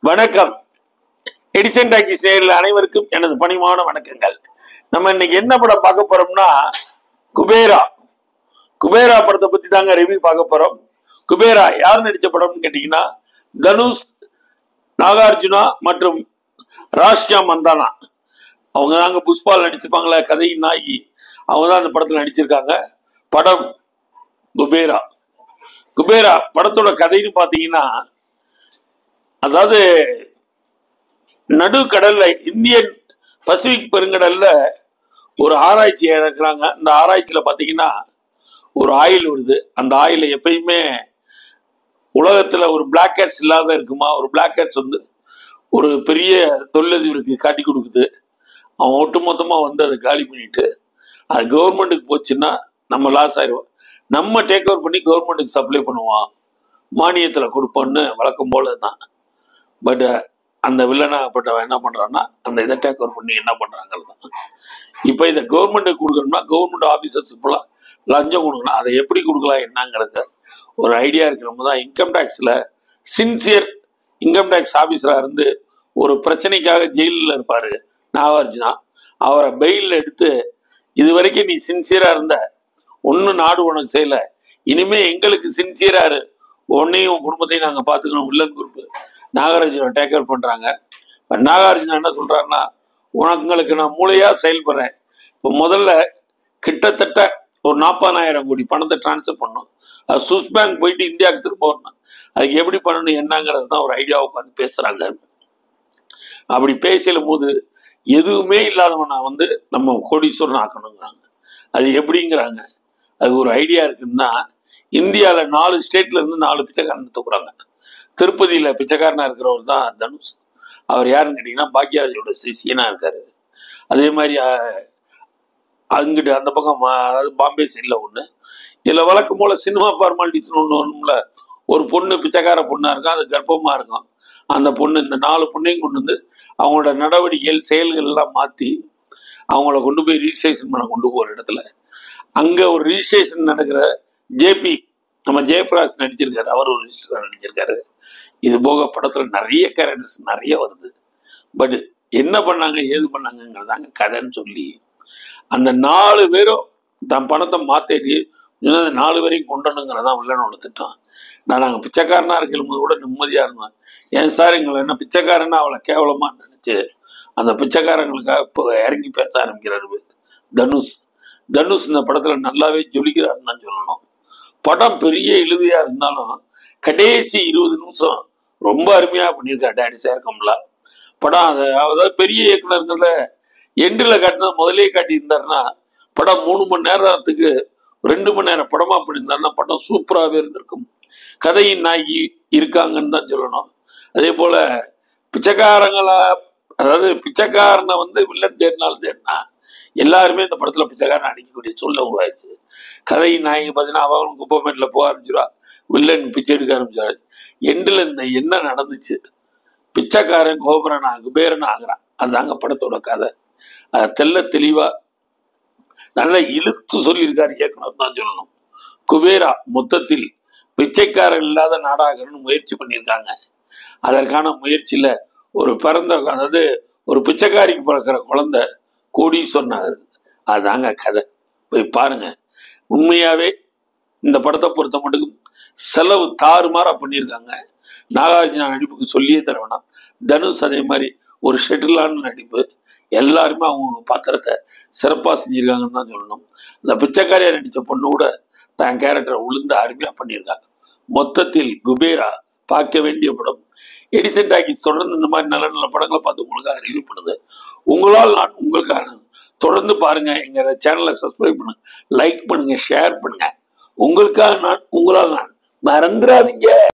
வணக்கம். Edison talkies நேயர்கள் அனைவருக்கும் எனது பணிவான வணக்கங்கள். நம்ம இன்னைக்கு என்ன படம் பார்க்க போறோம்னா, குபேரா படத்தை பத்தி தாங்க ரிவ்யூ பார்க்க போறோம். குபேரா யார் நடிச்ச படம்னு கேட்டீங்கன்னா, தனுஷ், நாகார்ஜுனா மற்றும் ராஷ்யா மந்தானா. அவங்க தாங்க புஷ்பால் நடிச்சிருப்பாங்களே, கதையின் நாயகி. அவங்க தான் அந்த படத்துல நடிச்சிருக்காங்க. படம் குபேரா படத்தோட கதைன்னு பாத்தீங்கன்னா, அதாவது நடுக்கடல்ல, இந்தியன் பசிபிக் பெருங்கடல்ல ஒரு ஆராய்ச்சி இறக்குறாங்க. அந்த ஆராய்ச்சியில பாத்தீங்கன்னா ஒரு ஆயில் வருது. அந்த ஆயில எப்பயுமே உலகத்துல ஒரு பிளாக் கேட்ஸ் இல்லாத இருக்குமா, ஒரு பிளாக் கேட்ஸ் வந்து ஒரு பெரிய தொழிலதிபருக்கு காட்டி கொடுக்குது. அவன் ஒட்டுமொத்தமா வந்து அதை காலி பண்ணிட்டு அது கவர்மெண்ட்டுக்கு போச்சுன்னா நம்ம லாஸ் ஆயிடுவோம். நம்ம டேக் ஓவர் பண்ணி கவர்மெண்ட்டுக்கு சப்ளை பண்ணுவோம், மானியத்துல கொடுப்போம்னு வழக்கம் போலதான். பட் அந்த வில்லனாகப்பட்டவன் என்ன பண்றான்னா, அந்த இதை டேக் ஓவர் பண்ணி என்ன பண்றாங்க, இப்ப இதை கவர்மெண்ட்டுக்கு கொடுக்கணும்னா கவர்மெண்ட் ஆபீசர்ஸ் இப்பெல்லாம் லஞ்சம் கொடுக்கணும். அதை எப்படி கொடுக்கலாம் என்னங்கிறது ஒரு ஐடியா இருக்கிறவங்க தான். இன்கம் டேக்ஸ்ல சின்சியர் இன்கம் டேக்ஸ் ஆபீசரா இருந்து ஒரு பிரச்சனைக்காக ஜெயிலில் இருப்பாரு நாகார்ஜுனா. அவரை பெயிலில் எடுத்து, இது வரைக்கும் நீ சின்சியரா இருந்த, ஒன்னும் நாடு உனக்கு செய்யல, இனிமே எங்களுக்கு சின்சியரா இரு, உன்னையும் குடும்பத்தையும் நாங்க பாத்துக்கணும். Villain group Nagarjuna take over பண்றாங்க. நாகார்ஜுனா என்ன சொல்றாருன்னா, உங்களுக்கு நான் மூளையா செயல்படுறேன். இப்போ முதல்ல கிட்டத்தட்ட ஒரு 40,000 கோடி பணத்தை டிரான்ஸ்ஃபர் பண்ணணும். அது சுவிஸ் பேங்க் போயிட்டு இந்தியாவுக்கு திரும்ப வரணும். அதுக்கு எப்படி பண்ணணும் என்னங்கிறது தான் ஒரு ஐடியாவை உட்காந்து பேசுறாங்க. அப்படி பேசலும் போது எதுவுமே இல்லாதவனை வந்து நம்ம கோடீஸ்வரன் ஆக்கணுங்கிறாங்க. அது எப்படிங்கிறாங்க, அது ஒரு ஐடியா இருக்குன்னா, இந்தியாவில் 4 ஸ்டேட்ல இருந்து 4 பிச்சைக்காரன் தூக்குறாங்க. திருப்பதியில பிச்சைக்காரனா இருக்கிறவர் தான் தனுஷ். அவர் யாருன்னு கேட்டீங்கன்னா, பாக்யராஜோட சிஷியனா இருக்காரு. அதே மாதிரி அங்கிட்டு அந்த பக்கம் பாம்பே சைட்ல ஒண்ணு. இதுல வழக்கம் போல சினிமா ஃபார்மாலிட்டிஸ் ஒண்ணுல ஒரு பொண்ணு பிச்சைக்கார பொண்ணா இருக்கும், அது கர்ப்பமா இருக்கும். அந்த பொண்ணு, இந்த 4 பொண்ணையும் கொண்டு வந்து அவங்களோட நடவடிக்கைகள் செயல்கள் எல்லாம் மாத்தி அவங்கள கொண்டு போய் ரிஜிஸ்ட்ரேஷன் பண்ண கொண்டு போற இடத்துல, அங்க ஒரு ரிஜிஸ்ட்ரேஷன் நடக்கிற ஜேபி, நம்ம ஜெயபிரகாஷ் நடிச்சிருக்காரு, அவர் ஒரு ரிஜிஸ்டர் நடிச்சிருக்காரு. இது போக படத்துல நிறைய கேரக்டர்ஸ் நிறைய வருது. பட் என்ன பண்ணாங்க ஏது பண்ணாங்கிறதாங்க கதைன்னு சொல்லி, அந்த 4 பேரும் தன் பணத்தை மாத்தேறி 4 பேரையும் கொண்டணுங்கிறதான் வில்லனோட திட்டம். நாங்கள் பிச்சைக்காரனா இருக்கும் போது கூட நிம்மதியா இருந்தோம். ஏன் சார் எங்களை என்ன பிச்சைக்காரன்னா அவளை கேவலமா நினைச்சு அந்த பிச்சைக்காரங்களுக்காக இப்போ இறங்கி பேச ஆரம்பிக்கிறாரு தனுஷ். இந்த படத்துல நல்லாவே ஜொலிக்கிறாருன்னு தான் சொல்லணும். படம் பெரிய இழுவையா இருந்தாலும் கடைசி 20 நிமிஷம் ரொம்ப அருமையா பண்ணியிருக்காரு டேடி சேர்க்கம்ல. படம் அதாவது பெரிய இயக்குனருங்கிறத எண்டில் காட்டினது முதலே காட்டியிருந்தாருன்னா, படம் 3 மணி நேரத்துக்கு 2 மணி நேரம் படமா பண்ணியிருந்தாருன்னா படம் சூப்பராகவே இருந்திருக்கும். கதையின் நாயகி இருக்காங்கன்னு தான் சொல்லணும். அதே போல பிச்சைக்காரங்களா, அதாவது பிச்சைக்காரனை வந்து வில்லன் தேடினா எல்லாருமே இந்த படத்துல பிச்சைக்காரன் அடிக்கக்கூடிய சூழ்நிலை உருவாச்சு. கதையின் நாயகி பார்த்தீங்கன்னா, அவங்களும் குப்பமேட்டில் போக ஆரம்பிச்சிருவா, வில்லன் பிச்சை எடுக்க ஆரம்பிச்சாரு. எண்டில் இந்த என்ன நடந்துச்சு, பிச்சைக்காரன் குபேரன் ஆகிறான். அதுதாங்க படத்தோட கதை. அதை தெளிவா நல்லா இழுத்து சொல்லியிருக்காரு இயக்குனர் தான் சொல்லணும். குபேரா மொத்தத்தில் பிச்சைக்காரன் இல்லாத நாடாகணும்னு முயற்சி பண்ணியிருக்காங்க. அதற்கான முயற்சியில ஒரு அதாவது ஒரு பிச்சைக்காரிக்கு பிறக்கிற குழந்தை கோடீஸ்வரன் ஆகுது. அதுதாங்க கதை. போய் பாருங்க. உண்மையாவே இந்த படத்தை பொறுத்த மட்டும் செலவு தாறுமாறா பண்ணியிருக்காங்க. நாகார்ஜுனா நடிப்புக்கு சொல்லியே தர வேணாம். தனுஷ் அதே மாதிரி ஒரு ஷெட்டிலான நடிப்பு. எல்லாருமே அவங்க பாத்திரத்தை சிறப்பாக செஞ்சிருக்காங்கன்னு தான் சொல்லணும். அந்த பிச்சைக்காரியா நடித்த பொண்ணு கூட தன் கேரக்டரை உளுந்து அருமையா பண்ணியிருக்காங்க. மொத்தத்தில் குபேரா பார்க்க வேண்டிய படம். எடிசன் டாக்கீஸ் தொடர்ந்து இந்த மாதிரி நல்ல நல்ல படங்களை பார்த்து உங்களுக்காக ரிவ்யூ பண்ணுது. உங்களால் நான் உங்களுக்காக தொடர்ந்து பாருங்க. எங்க சேனலை சப்ஸ்கிரைப் பண்ணுங்க, லைக் பண்ணுங்க, ஷேர் பண்ணுங்க. உங்களுக்காக நான், உங்களால் நான். மறந்துடாதீங்க.